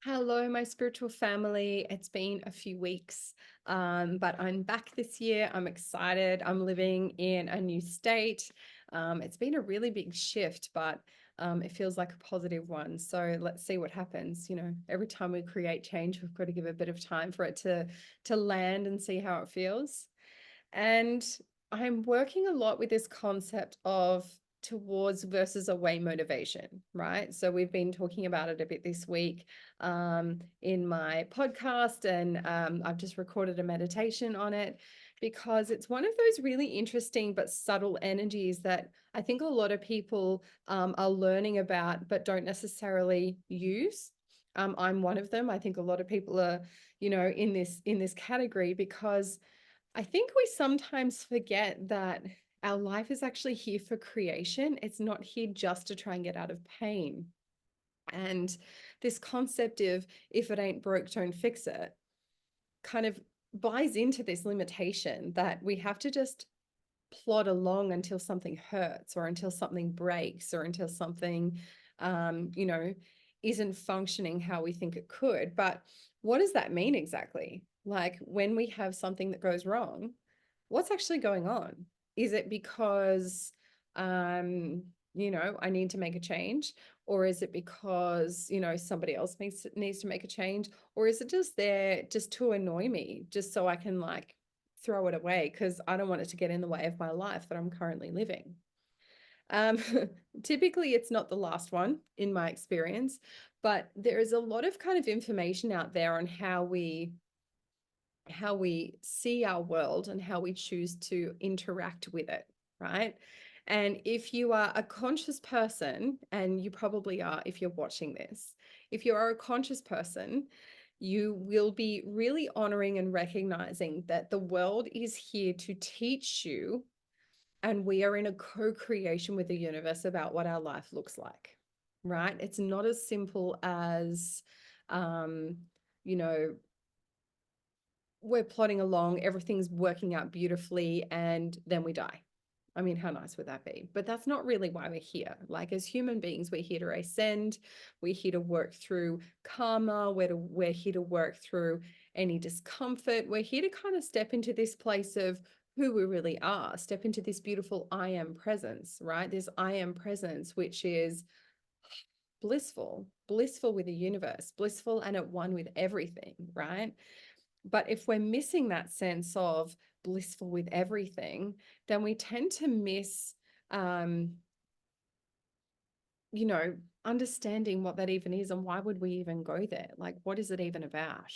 Hello, my spiritual family. It's been a few weeks, but I'm back this year. I'm excited. I'm living in a new state. It's been a really big shift, but it feels like a positive one. So let's see what happens. Every time we create change, we've got to give a bit of time for it to land and see how it feels. And I'm working a lot with this concept of towards versus away motivation, right? So we've been talking about it a bit this week in my podcast, and I've just recorded a meditation on it because it's one of those really interesting but subtle energies that I think a lot of people are learning about but don't necessarily use. I'm one of them. I think a lot of people are, in this category because I think we sometimes forget that our life is actually here for creation. It's not here just to try and get out of pain. And this concept of if it ain't broke, don't fix it kind of buys into this limitation that we have to just plod along until something hurts or until something breaks or until something, um, you know, isn't functioning how we think it could. But what does that mean exactly? Like when we have something that goes wrong, what's actually going on? Is it because, I need to make a change? Or is it because, somebody else needs to make a change? Or is it just there just to annoy me, just so I can like throw it away because I don't want it to get in the way of my life that I'm currently living? Um, Typically, it's not the last one in my experience, but there is a lot of kind of information out there on how we see our world and how we choose to interact with it, right? And if you are a conscious person, and you probably are if you're watching this, if you are a conscious person, you will be really honoring and recognizing that the world is here to teach you, and we are in a co-creation with the universe about what our life looks like, right? It's not as simple as, um, you know, we're plodding along, everything's working out beautifully, and then we die. I mean, how nice would that be? But that's not really why we're here. Like, as human beings, we're here to ascend. We're here to work through karma. We're here to work through any discomfort. We're here to kind of step into this place of who we really are, step into this beautiful I am presence, right? This I am presence, which is blissful with the universe, blissful and at one with everything, right? But if we're missing that sense of blissful with everything, then we tend to miss, um, you know, understanding what that even is and why would we even go there? Like, what is it even about?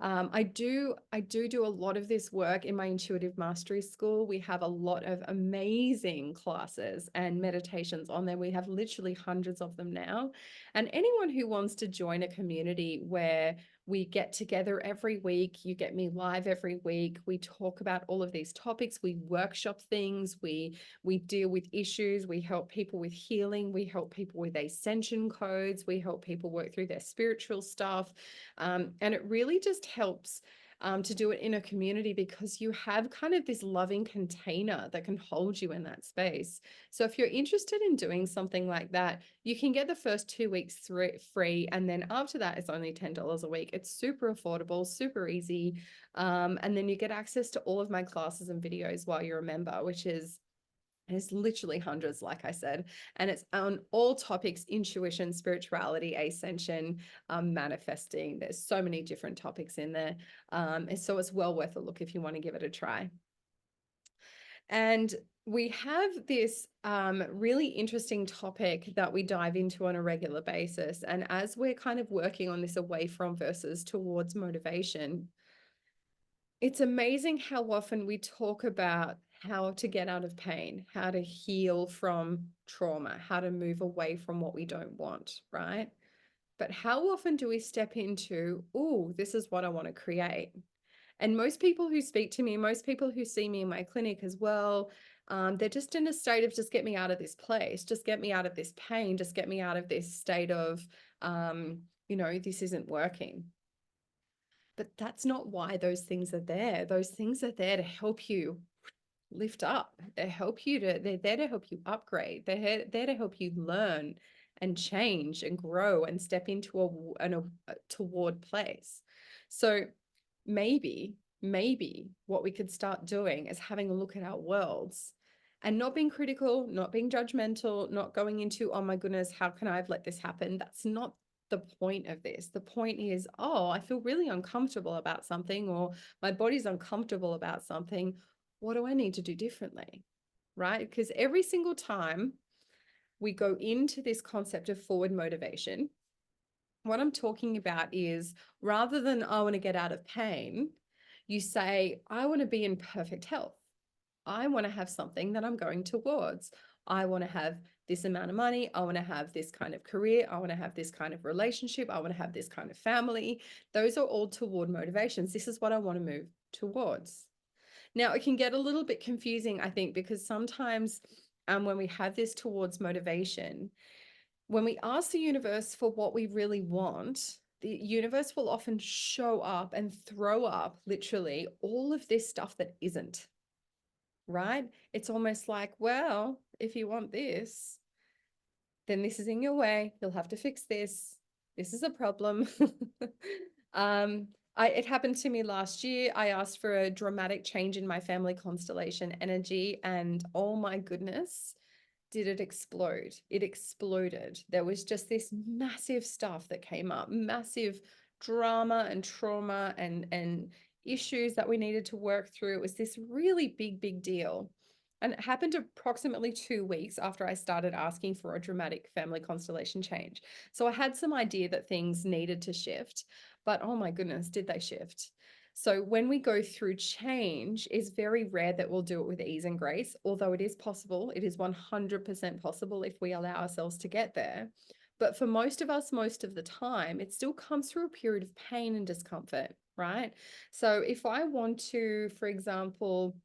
I do a lot of this work in my intuitive mastery school. We have a lot of amazing classes and meditations on there. We have literally hundreds of them now. And anyone who wants to join a community where we get together every week, you get me live every week. We talk about all of these topics. We workshop things. We deal with issues. We help people with healing. We help people with ascension codes. We help people work through their spiritual stuff. And it really just helps to do it in a community because you have kind of this loving container that can hold you in that space. So if you're interested in doing something like that, you can get the first 2 weeks free. And then after that, it's only $10 a week. It's super affordable, super easy. And then you get access to all of my classes and videos while you're a member, which is there's literally hundreds, like I said, and it's on all topics: intuition, spirituality, ascension, manifesting. There's so many different topics in there. And so it's well worth a look if you want to give it a try. And we have this really interesting topic that we dive into on a regular basis. And as we're kind of working on this away from versus towards motivation, it's amazing how often we talk about how to get out of pain, how to heal from trauma, how to move away from what we don't want, right? But how often do we step into, oh, this is what I want to create? And most people who speak to me, most people who see me in my clinic as well, they're just in a state of just get me out of this place, just get me out of this pain, just get me out of this state of, this isn't working. But that's not why those things are there. Those things are there to help you lift up. They're there to help you upgrade. They're there to help you learn and change and grow and step into a toward place. So maybe what we could start doing is having a look at our worlds and not being critical, not being judgmental, not going into, oh my goodness, how can I have let this happen? That's not the point of this. The point is, oh, I feel really uncomfortable about something, or my body's uncomfortable about something. What do I need to do differently? Right? Because every single time we go into this concept of forward motivation, what I'm talking about is, rather than I want to get out of pain, you say, I want to be in perfect health. I want to have something that I'm going towards. I want to have this amount of money. I want to have this kind of career. I want to have this kind of relationship. I want to have this kind of family. Those are all toward motivations. This is what I want to move towards. Now, it can get a little bit confusing, I think, because sometimes when we have this towards motivation, when we ask the universe for what we really want, the universe will often show up and throw up literally all of this stuff that isn't, right? It's almost like, well, if you want this, then this is in your way. You'll have to fix this. This is a problem. It happened to me last year. I asked for a dramatic change in my family constellation energy, and oh my goodness, did it explode? It exploded. There was just this massive stuff that came up, massive drama and trauma and issues that we needed to work through. It was this really big deal. And it happened approximately 2 weeks after I started asking for a dramatic family constellation change. So I had some idea that things needed to shift, but oh my goodness, did they shift? So when we go through change, it's very rare that we'll do it with ease and grace, although it is possible. It is 100% possible if we allow ourselves to get there. But for most of us, most of the time, it still comes through a period of pain and discomfort, right? So if I want to, for example,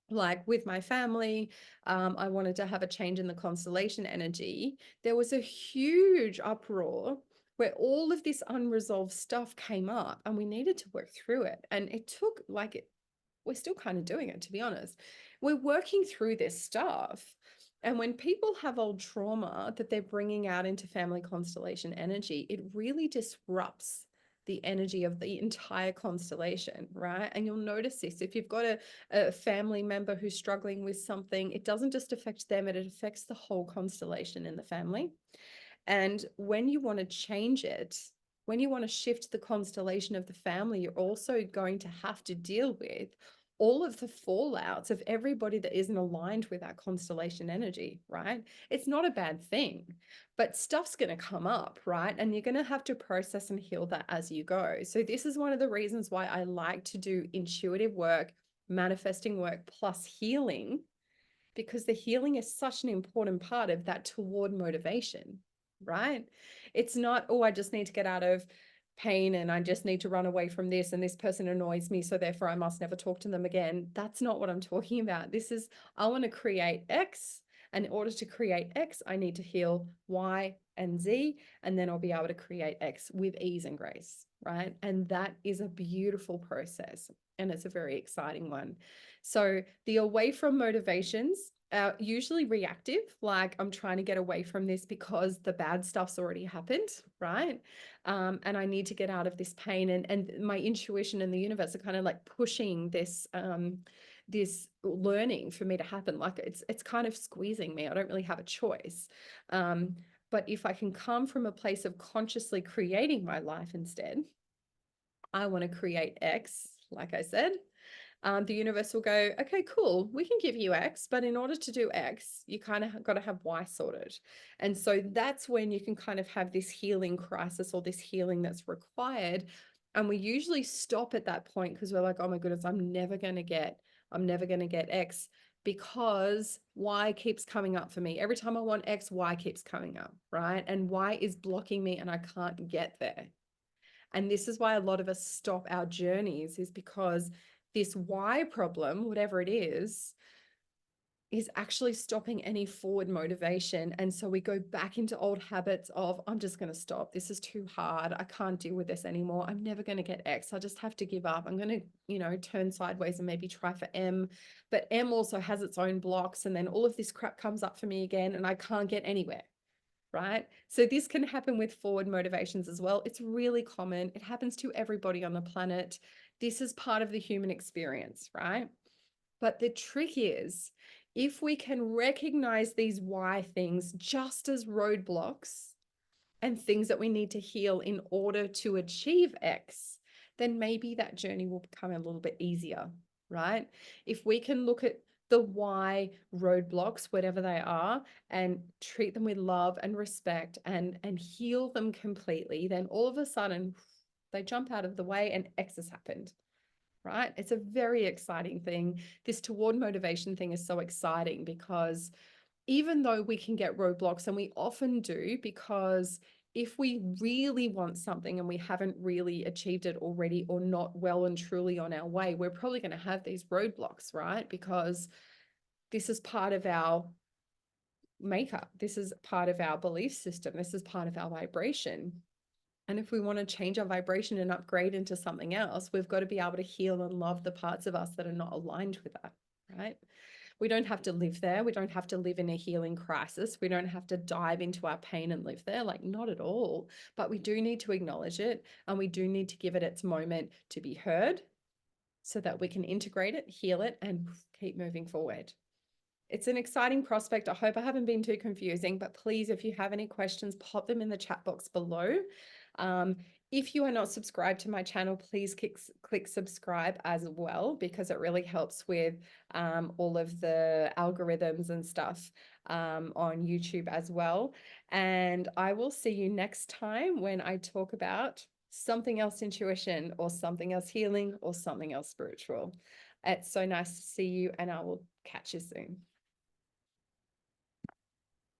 like with my family, I wanted to have a change in the constellation energy. There was a huge uproar where all of this unresolved stuff came up and we needed to work through it. And it took we're still kind of doing it, to be honest. We're working through this stuff. And when people have old trauma that they're bringing out into family constellation energy, it really disrupts the energy of the entire constellation, right? And you'll notice this. If you've got a family member who's struggling with something, it doesn't just affect them, it affects the whole constellation in the family. And when you want to change it, when you want to shift the constellation of the family, you're also going to have to deal with all of the fallouts of everybody that isn't aligned with that constellation energy, right? It's not a bad thing, but stuff's going to come up, right? And you're going to have to process and heal that as you go. So this is one of the reasons why I like to do intuitive work, manifesting work plus healing, because the healing is such an important part of that toward motivation, right? It's not, oh, I just need to get out of pain and I just need to run away from this and this person annoys me, so therefore I must never talk to them again. That's not what I'm talking about. This is, I want to create X, and in order to create X, I need to heal Y and Z, and then I'll be able to create X with ease and grace, right? And that is a beautiful process, and it's a very exciting one. So the away from motivations are usually reactive, like I'm trying to get away from this because the bad stuff's already happened, right? And I need to get out of this pain, and my intuition and the universe are kind of like pushing this this learning for me to happen. Like it's kind of squeezing me. I don't really have a choice. But if I can come from a place of consciously creating my life instead, I want to create X, like I said, the universe will go, okay, cool, we can give you X, but in order to do X, you kind of got to have Y sorted. And so that's when you can kind of have this healing crisis or this healing that's required. And we usually stop at that point because we're like, oh my goodness, I'm never going to get X, because Y keeps coming up for me. Every time I want X, Y keeps coming up, right? And Y is blocking me and I can't get there. And this is why a lot of us stop our journeys, is because this why problem, whatever it is actually stopping any forward motivation. And so we go back into old habits of, I'm just going to stop. This is too hard. I can't deal with this anymore. I'm never going to get X. I just have to give up. I'm going to, turn sideways and maybe try for M. But M also has its own blocks. And then all of this crap comes up for me again and I can't get anywhere. right? So this can happen with forward motivations as well. It's really common. It happens to everybody on the planet. This is part of the human experience, right? But the trick is, if we can recognize these why things just as roadblocks and things that we need to heal in order to achieve X, then maybe that journey will become a little bit easier, right? If we can look at the why roadblocks, whatever they are, and treat them with love and respect and heal them completely, then all of a sudden they jump out of the way and X has happened, right? It's a very exciting thing. This toward motivation thing is so exciting because even though we can get roadblocks, and we often do, because if we really want something and we haven't really achieved it already or not well and truly on our way, we're probably going to have these roadblocks, right? Because this is part of our makeup. This is part of our belief system. This is part of our vibration. And if we want to change our vibration and upgrade into something else, we've got to be able to heal and love the parts of us that are not aligned with that, right? We don't have to live there. We don't have to live in a healing crisis. We don't have to dive into our pain and live there, like not at all. But we do need to acknowledge it, and we do need to give it its moment to be heard so that we can integrate it, heal it, and keep moving forward. It's an exciting prospect. I hope I haven't been too confusing, but please, if you have any questions, pop them in the chat box below. If you are not subscribed to my channel, please click subscribe as well, because it really helps with all of the algorithms and stuff on YouTube as well. And I will see you next time when I talk about something else intuition, or something else healing, or something else spiritual. It's so nice to see you, and I will catch you soon.